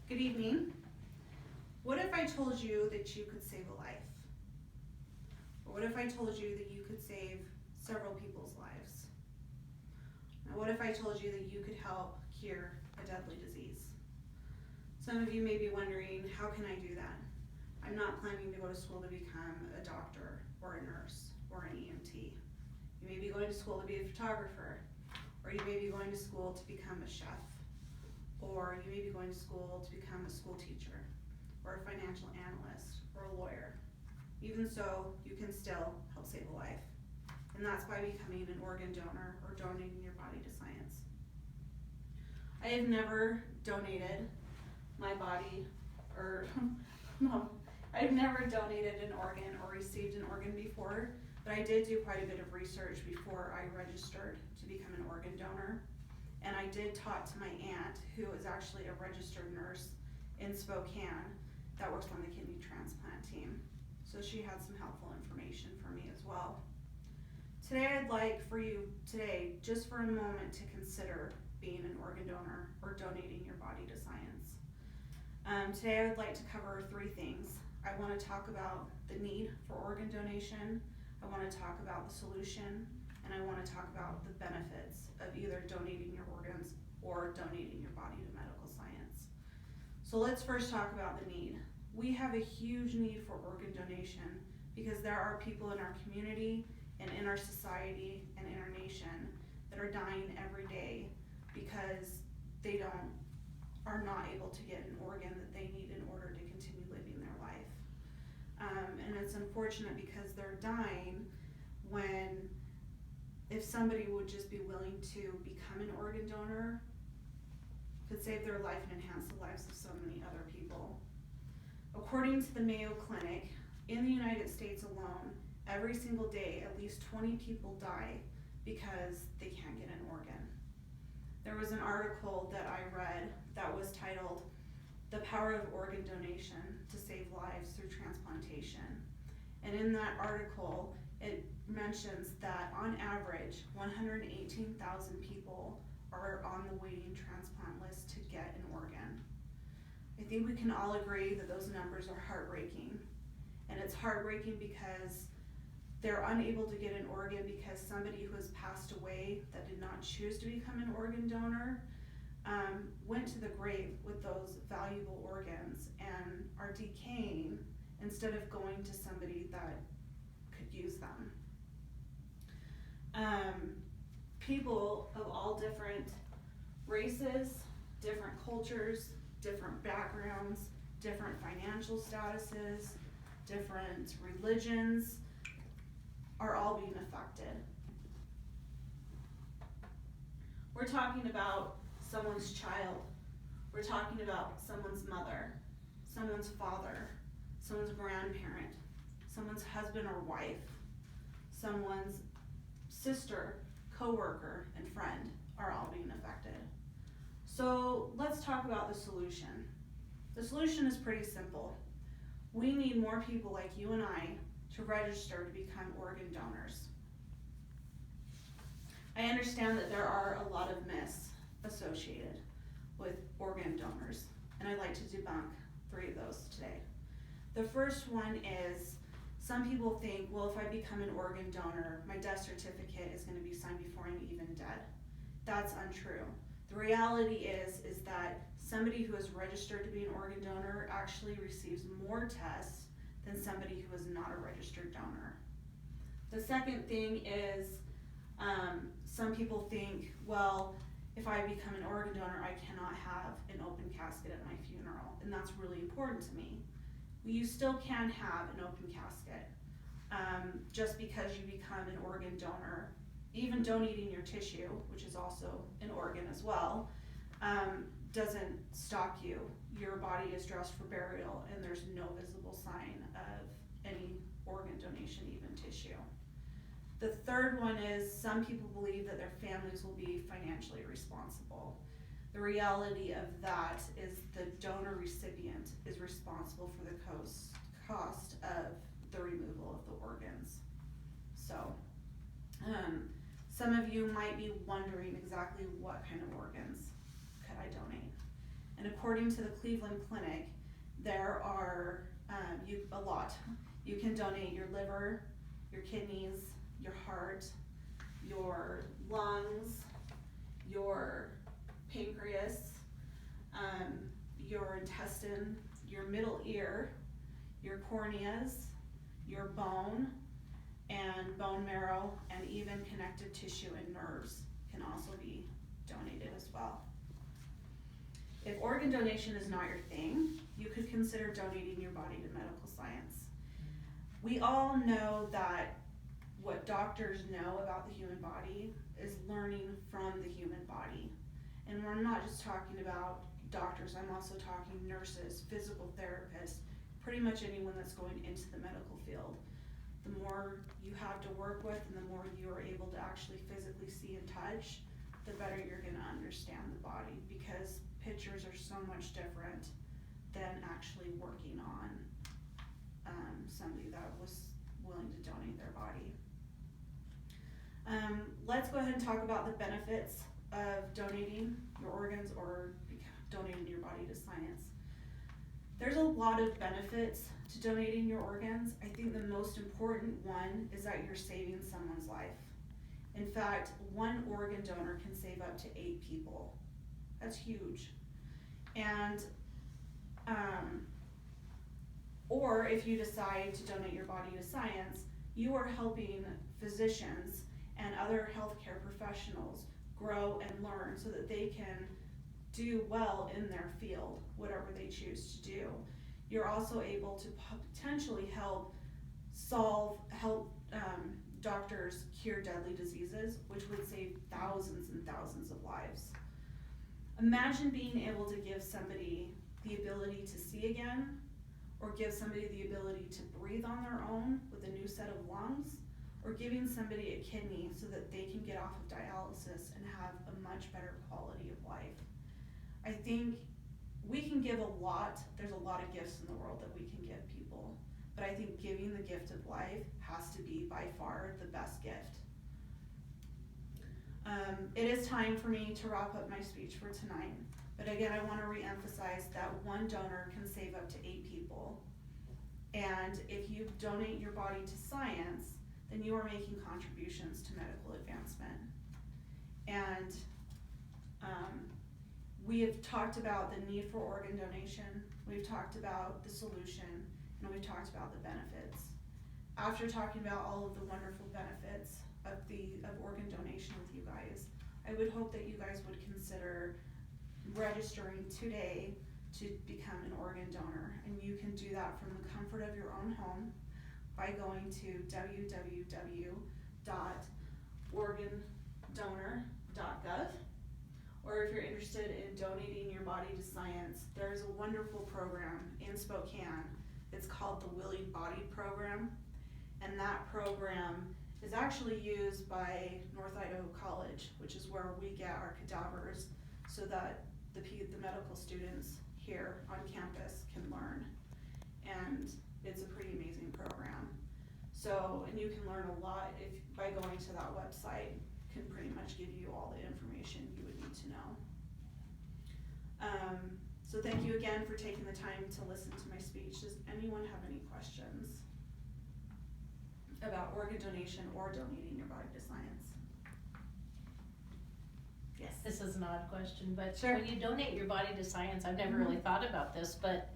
Good evening. What if I told you that you could save a life? Or what if I told you that you could save several people's lives? Now, what if I told you that you could help cure a deadly disease? Some of you may be wondering, how can I do that? I'm not planning to go to school to become a doctor or a nurse or an EMT. You may be going to school to be a photographer, or you may be going to school to become a chef, or you may be going to school to become a school teacher, or a financial analyst, or a lawyer. Even so, you can still help save a life. And that's by becoming an organ donor or donating your body to science. I have never donated my body, or no, I've never donated an organ or received an organ before, but I did do quite a bit of research before I registered to become an organ donor. And I did talk to my aunt, who is actually a registered nurse in Spokane that works on the kidney transplant team. So she had some helpful information for me as well. Today I'd like for you today, just for a moment, to consider being an organ donor or donating your body to science. Today I would like to cover three things. I want to talk about the need for organ donation, I want to talk about the solution, and I want to talk about the benefits of either donating your organs or donating your body to medical science. So let's first talk about the need. We have a huge need for organ donation because there are people in our community and in our society and in our nation that are dying every day because they are not able to get an organ that they need in order to continue living their life. And it's unfortunate because they're dying when, if somebody would just be willing to become an organ donor, could save their life and enhance the lives of so many other people. According to the Mayo Clinic, in the United States alone, every single day at least 20 people die because they can't get an organ. There was an article that I read that was titled, "The Power of Organ Donation to Save Lives Through Transplantation." And in that article, it mentions that on average, 118,000 people are on the waiting transplant list to get an organ. I think we can all agree that those numbers are heartbreaking. And it's heartbreaking because they're unable to get an organ because somebody who has passed away that did not choose to become an organ donor went to the grave with those valuable organs and are decaying instead of going to somebody that could use them. People of all different races, different cultures, different backgrounds, different financial statuses, different religions are all being affected. We're talking about someone's child. We're talking about someone's mother, someone's father, someone's grandparent, someone's husband or wife, someone's sister, coworker, and friend are all being affected. So let's talk about the solution. The solution is pretty simple. We need more people like you and I to register to become organ donors. I understand that there are a lot of myths associated with organ donors, and I'd like to debunk three of those today. The first one is, some people think, well, if I become an organ donor, my death certificate is going to be signed before I'm even dead. That's untrue. The reality is that somebody who is registered to be an organ donor actually receives more tests than somebody who is not a registered donor. The second thing is, some people think, well, if I become an organ donor, I cannot have an open casket at my funeral, and that's really important to me. You still can have an open casket. Just because you become an organ donor, even donating your tissue, which is also an organ as well, doesn't stop you. Your body is dressed for burial, and there's no visible sign of any organ donation, even tissue. The third one is, some people believe that their families will be financially responsible. The reality of that is the donor recipient is responsible for the cost of the removal of the organs. So, some of you might be wondering exactly what kind of organs could I donate. And of according to the Cleveland Clinic, there are a lot. You can donate your liver, your kidneys, your heart, your lungs, your pancreas, your intestine, your middle ear, your corneas, your bone, and bone marrow, and even connective tissue and nerves can also be donated as well. If organ donation is not your thing, you could consider donating your body to medical science. We all know that what doctors know about the human body is learning from the human body. And we're not just talking about doctors, I'm also talking nurses, physical therapists, pretty much anyone that's going into the medical field. The more you have to work with and the more you are able to actually physically see and touch, the better you're gonna understand the body, because pictures are so much different than actually working on somebody that was willing to donate their body. Let's go ahead and talk about the benefits of donating your organs or donating your body to science. There's a lot of benefits to donating your organs. I think the most important one is that you're saving someone's life. In fact, one organ donor can save up to 8 people. That's huge. And or if you decide to donate your body to science, you are helping physicians and other healthcare professionals grow and learn so that they can do well in their field, whatever they choose to do. You're also able to potentially help doctors cure deadly diseases, which would save thousands and thousands of lives. Imagine being able to give somebody the ability to see again, or give somebody the ability to breathe on their own with a new set of lungs, or giving somebody a kidney so that they can get off of dialysis and have a much better quality of life. I think we can give a lot. There's a lot of gifts in the world that we can give people, but I think giving the gift of life has to be by far the best gift. It is time for me to wrap up my speech for tonight, but again, I want to re-emphasize that one donor can save up to 8 people, and if you donate your body to science, then you are making contributions to medical advancement. And we have talked about the need for organ donation, we've talked about the solution, and we've talked about the benefits. After talking about all of the wonderful benefits of organ donation with you guys, I would hope that you guys would consider registering today to become an organ donor, and you can do that from the comfort of your own home by going to www.organdonor.gov. Or if you're interested in donating your body to science, there's a wonderful program in Spokane. It's called the Willie Body Program, and that program is actually used by North Idaho College, which is where we get our cadavers so that the medical students here on campus can learn. And it's a pretty amazing program. So, and you can learn a lot by going to that website, can pretty much give you all the information you would need to know. So thank you again for taking the time to listen to my speech. Does anyone have any questions about organ donation or donating your body to science? Yes. This is an odd question, but Sure. when you donate your body to science, I've never really thought about this, but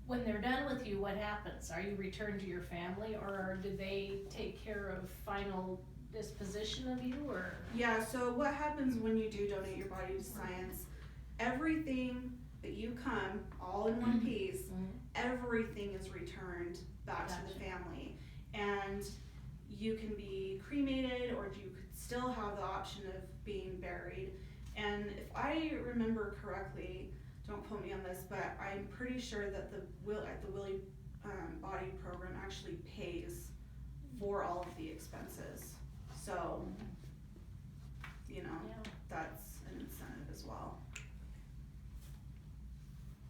when they're done with you, what happens? Are you returned to your family, or do they take care of final disposition of you, or? Yeah, so what happens when you do donate your body to science, everything that you come all in one piece, everything is returned back to the family. And you can be cremated, or you could still have the option of being buried. And if I remember correctly, don't quote me on this, but I'm pretty sure that the Willie Body Program actually pays for all of the expenses. So, you know, that's an incentive as well.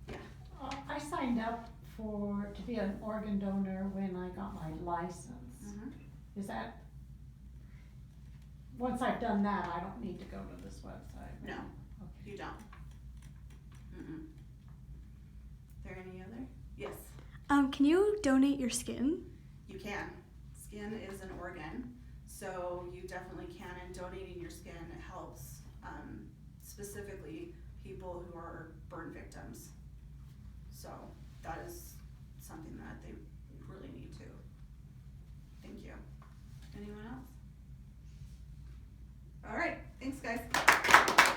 Yeah. I signed up to be an organ donor when I got my license. Is that, once I've done that, I don't need to go to this website? No, Okay. you don't. can you donate your skin? You can. Skin is an organ, so you definitely can, and donating your skin helps specifically people who are burn victims. So that is something that they really need to